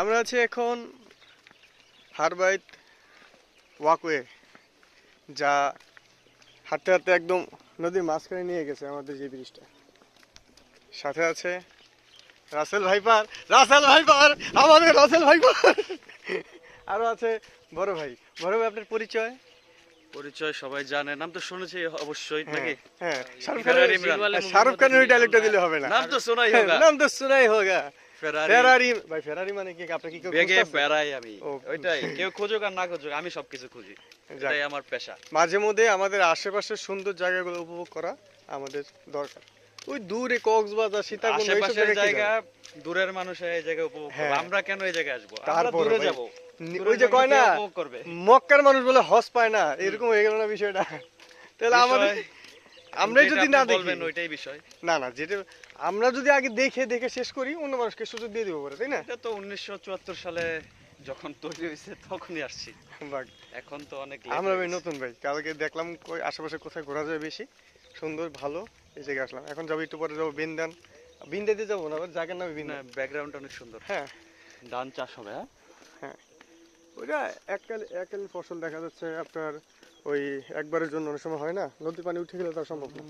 আমরা আছি এখন হারবাইত ওয়াকওয়ে, যা হাঁটতে হাঁটতে একদম নদীর মাঝখানে নিয়ে গেছে আমাদের যে ব্রিজটা। সাথে আছে রাসেল ভাইপার, আমাদের রাসেল ভাইপার। আরো আছে বড় ভাই। বড় ভাই, আপনার পরিচয়? পরিচয় সবাই জানে, নাম তো শুনেছি অবশ্যই হ্যাঁ নাকি? হ্যাঁ, ফেরারি ইমরান। শাহরুখ খানের ওই ডায়লগটা দিলে হবে না। নাম তো শোনাই হ্যাঁ, হোগা। নাম তো শোনাই হোগা। ফেরারি ফেরারি ভাই, ফেরারি মানে কি? আপনি কি কেউ বেগে খুঁজতেছেন? বেড়াই আমি। ও, ওইটাই, কেউ খোঁজুক আর না খোঁজুক আমি সবকিছু খুঁজি। যাক, এটাই আমার পেশা। মাঝে মধ্যে আমাদের আশেপাশের সুন্দর জায়গাগুলো উপভোগ করা আমাদের দরকার। ওই দূরে কক্সবাজার, সীতাকুণ্ড এইসব আশেপাশের জায়গায় জায়গা দূরের মানুষ এই জায়গায় উপভোগ করবে, হ্যাঁ। আমরা কেন এই জায়গায় আসবো? আমরা তারপর দূরে ভাই, যাব। ওই যে কয় না, উপভোগ করবে মক্কার মানুষ বলে হজ পায় না, এরকম হয়ে গেল না বিষয়টা? তাহলে আমাদের, বিষয়, আমরাই যেটা যদি আপনি না দেখি, বলবেন ওইটাই বিষয়। না না, যেটা আমরা যদি আগে দেখে দেখে শেষ করি, অন্য মানুষকে সুযোগ দিয়ে দিব পরে, তাই না? এটা তো 1974 সালে যখন তৈরি হয়েছে তখনই আসছি। বাহ, এখন তো অনেক late আমরা হয়ে ভাই গেছে। নতুন ভাই, কালকে দেখলাম আশেপাশে কোথায় ঘোরা যায় বেশি সুন্দর ভালো, এই জায়গায় আসলাম। এখন যাবো একটু পরে, যাবো বিন্দান। বিন্দাতে যাবো না, আবার জায়গার নামে না, বিন্দান। ব্যাকগ্রাউন্ড অনেক সুন্দর। হ্যাঁ ধান চাষ হবে, হ্যাঁ? হ্যাঁ, ওইটা এককালীন ফসল দেখা যাচ্ছে আপনার। ওই একবারের জন্য অনেক সময় হয় না, নদীর পানি উঠে গেলে তার সম্ভব না।